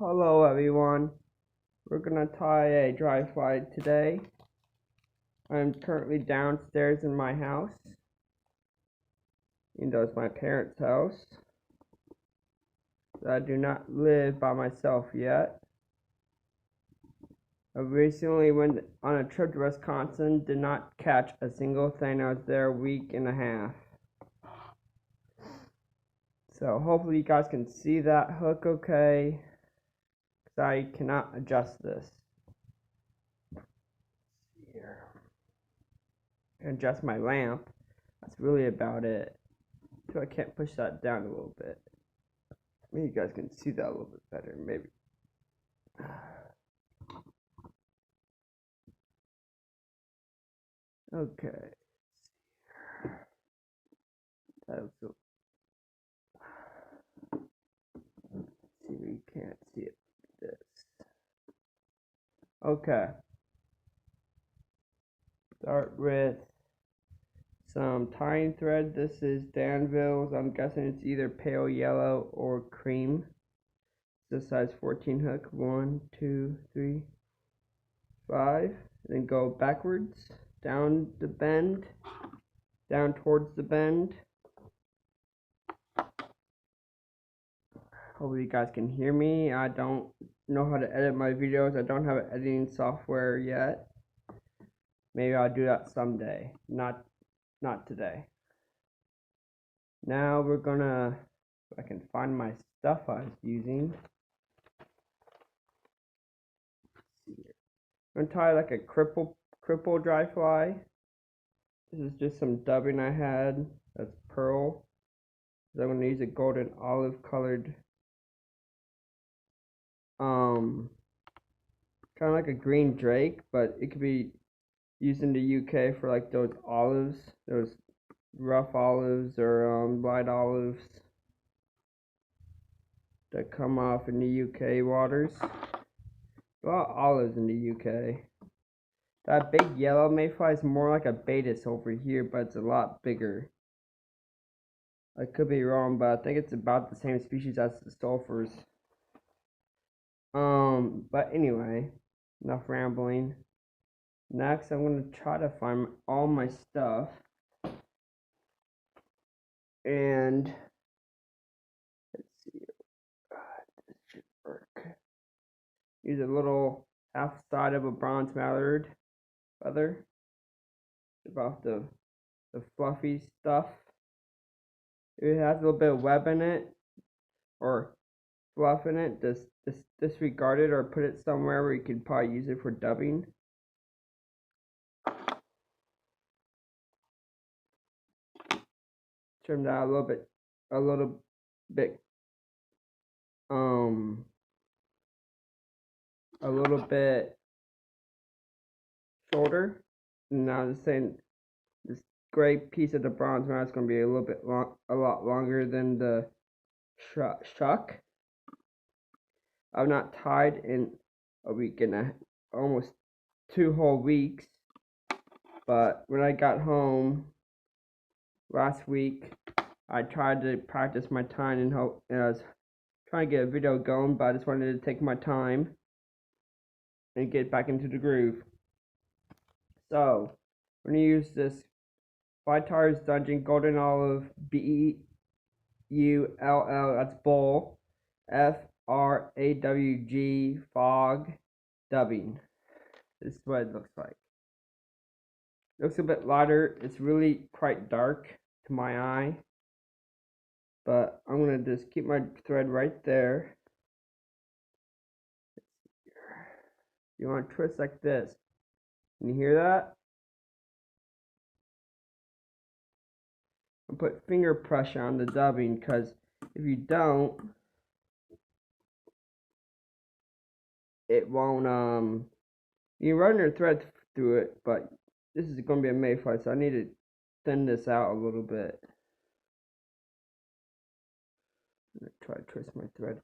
Hello everyone, we're gonna tie a dry fly today. I'm currently downstairs in my house, even though it's my parents' house. I do not live by myself yet. I recently went on a trip to Wisconsin, did not catch a single thing. I was there a week and a half. So hopefully you guys can see that hook okay, because I cannot adjust this. Here. Adjust my lamp. That's really about it. So I can't push that down a little bit. Maybe you guys can see that a little bit better, maybe. Okay. That looks see, we can't see it. This. Okay. Start with some tying thread. This is Danville's. I'm guessing it's either pale yellow or cream. It's a size 14 hook. 1, 2, 3, 5. Then go backwards, down the bend, down towards the bend. Hopefully you guys can hear me. I don't know how to edit my videos. I don't have an editing software yet. Maybe I'll do that someday. Not today. Now we're gonna, if I can find my stuff I was using. I'm gonna tie like a cripple dry fly. This is just some dubbing I had. That's pearl. I'm gonna use a golden olive colored, kind of like a green drake, but it could be used in the UK for like those olives, those rough olives or light olives that come off in the UK waters. A lot of olives in the UK. That big yellow mayfly is more like a Baetis over here, but it's a lot bigger. I could be wrong, but I think it's about the same species as the sulfurs. But anyway, enough rambling. Next, I'm going to try to find all my stuff. And let's see. This should work. Use a little half side of a bronze mallard feather. About the fluffy stuff. If it has a little bit of web in it or fluff in it, just disregard it or put it somewhere where you could probably use it for dubbing. Trim that a little bit shorter. Now this gray piece of the bronze mask is going to be a lot longer than the Shuck. I've not tied in a week and almost 2 whole weeks, but when I got home last week, I tried to practice my time and I was trying to get a video going, but I just wanted to take my time and get back into the groove. So we're going to use this Vitar's Dungeon Golden Olive BULL, that's bull, FRAWG fog dubbing. This is what it looks like. It looks a bit lighter. It's really quite dark to my eye, but I'm gonna just keep my thread right there. You want to twist like this. Can you hear that? I'll put finger pressure on the dubbing, because if you don't, it won't, you run your thread through it, but this is going to be a mayfly, so I need to thin this out a little bit. I'm going to try to twist my thread.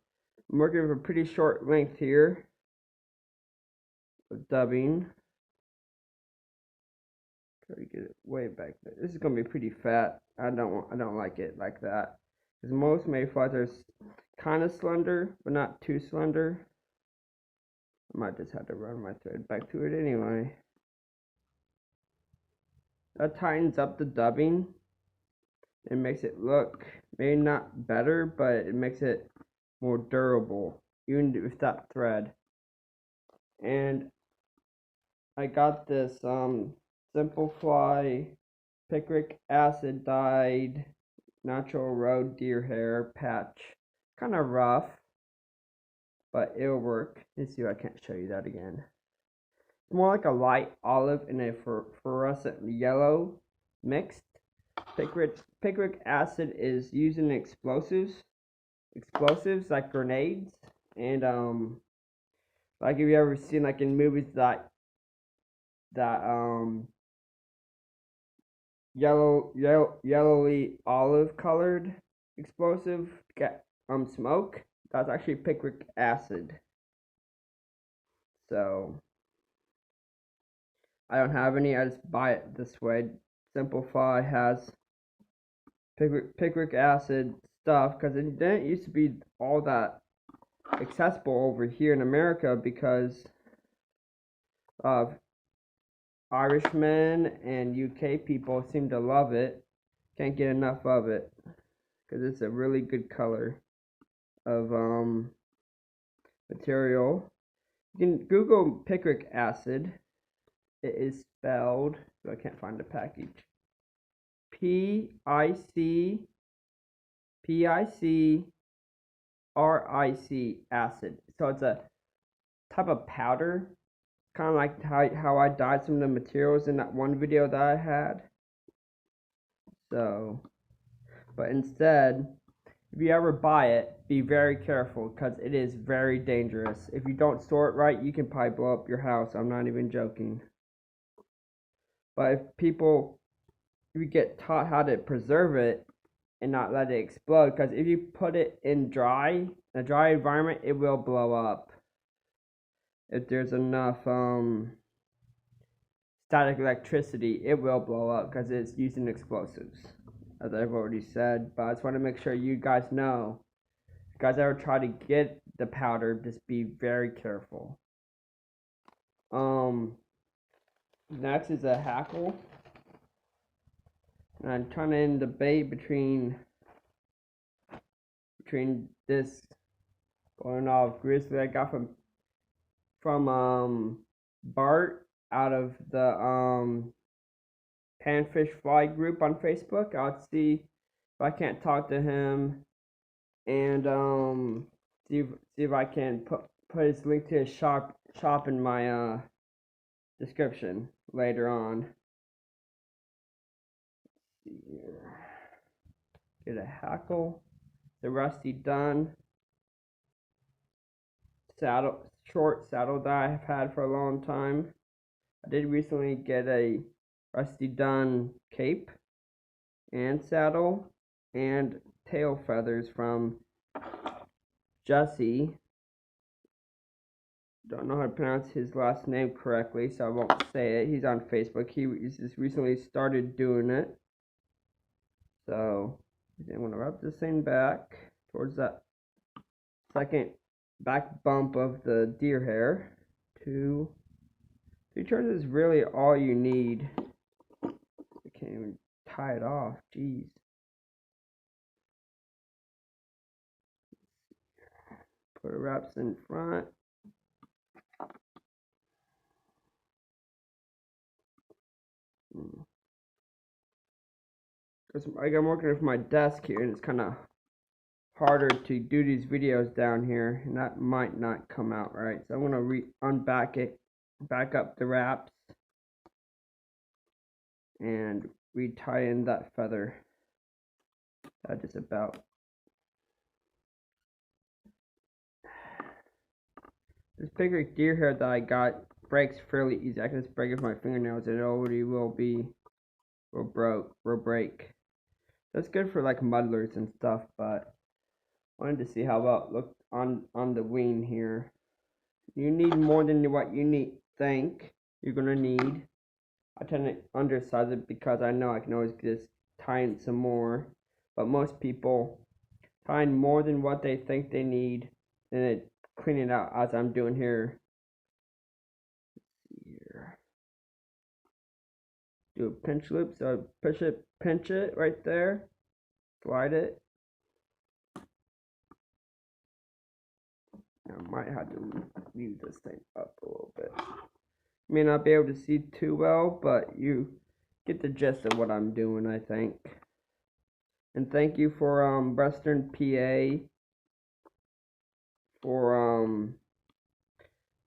I'm working with a pretty short length here of dubbing. Try to get it way back there. This is going to be pretty fat. I don't like it like that, because most mayflies are kind of slender, but not too slender. I might just have to run my thread back to it anyway. That tightens up the dubbing. It makes it look maybe not better, but it makes it more durable, even with that thread. And I got this Simplify picric acid dyed natural road deer hair patch. Kind of rough, but it'll work. Let's see if I can't show you that again. It's more like a light olive and a fluorescent yellow mixed. Picric acid is used in explosives like grenades, and like if you ever seen like in movies that yellowy olive colored explosive get smoke, that's actually picric acid. So I don't have any, I just buy it this way. Simplify has picric acid stuff because it didn't used to be all that accessible over here in America because of Irishmen and UK people seem to love it. Can't get enough of it because it's a really good color of material. You can Google picric acid. It is spelled, I can't find the package. P-I-C-R-I-C acid. So it's a type of powder, kind of like how I dyed some of the materials in that one video that I had. So, but instead, if you ever buy it, be very careful because it is very dangerous. If you don't store it right, you can probably blow up your house. I'm not even joking. But if you get taught how to preserve it and not let it explode, because if you put it in a dry environment, it will blow up. If there's enough static electricity, it will blow up because it's using explosives, as I've already said. But I just want to make sure you guys know, if you guys ever try to get the powder, just be very careful. Next is a hackle. And I'm trying to debate between this going off grizzly I got from Bart out of the panfish fly group on Facebook. I'll see if I can't talk to him and see if I can put his link to his shop in my description later on. Let's see here. Get a hackle, the rusty dun short saddle that I've had for a long time. I did recently get a rusty dun cape and saddle and tail feathers from Jesse. Don't know how to pronounce his last name correctly, so I won't say it. He's on Facebook. He just recently started doing it. So I'm going to wrap this thing back towards that second back bump of the deer hair. 2 turns is really all you need. I can't even tie it off. Jeez. Put it wraps in front. I'm working with my desk here, and it's kind of harder to do these videos down here, and that might not come out right. So I'm gonna unback it, back up the wraps, and retie in that feather. That just about. This picric deer hair that I got breaks fairly easy. I can just break it with my fingernails, and it already will break. That's good for like muddlers and stuff, but wanted to see how well it looked on the wing here. You need more than what you think you're gonna need. I tend to undersize it because I know I can always just tie in some more, but most people tie in more than what they think they need, and then clean it out as I'm doing here do a pinch loop. So push it, pinch it right there, slide it. I might have to move this thing up a little bit. May not be able to see too well, but you get the gist of what I'm doing, I think. And thank you for Western PA for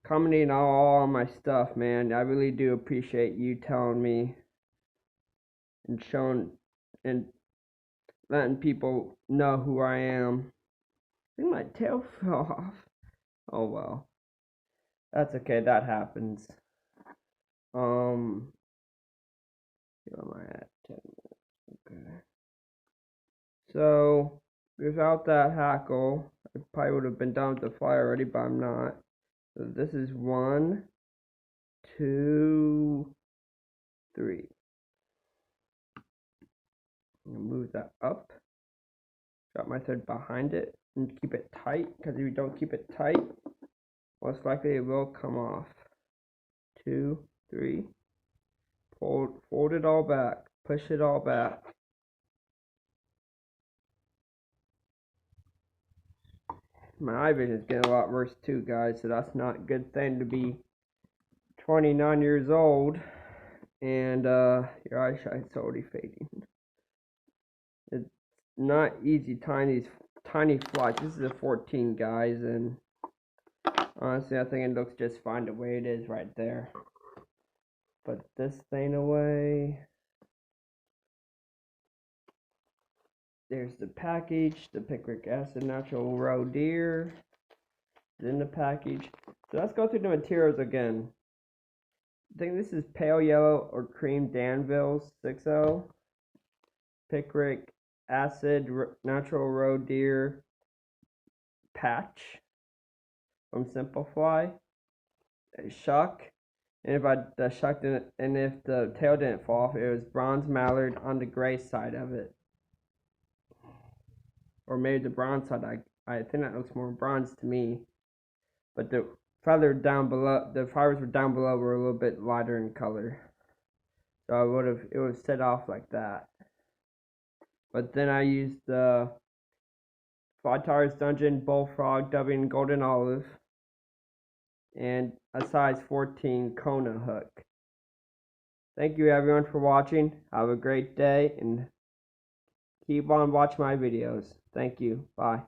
commenting all on my stuff, man. I really do appreciate you telling me and showing and letting people know who I am. I think my tail fell off. Oh well. That's okay, that happens. Where am I at? 10 minutes. Okay. So without that hackle, I probably would have been done with the fly already, but I'm not. So this is 1, 2, 3. I'm gonna move that up. Got my thread behind it and keep it tight, because if you don't keep it tight, most likely it will come off. 2, 3. Fold it all back. Push it all back. My eye vision is getting a lot worse too, guys, so that's not a good thing to be 29 years old and your eyesight's already fading. It's not easy tying these tiny flies. This is a 14, guys, and honestly I think it looks just fine the way it is right there. Put this thing away. There's the package, the picric acid natural roe deer is in the package. So let's go through the materials again. I think this is pale yellow or cream Danville 6.0. Picric acid natural roe deer patch from Simplify. Shuck. And if the shuck didn't, and if the tail didn't fall off, it was bronze mallard on the gray side of it. Or maybe the bronze side. I think that looks more bronze to me. But the feather down below, the fibers were down below were a little bit lighter in color. So it would have set off like that. But then I used the Fly Tires Dungeon Bullfrog Dubbing Golden Olive and a size 14 Kona hook. Thank you everyone for watching. Have a great day and keep on watching my videos. Thank you. Bye.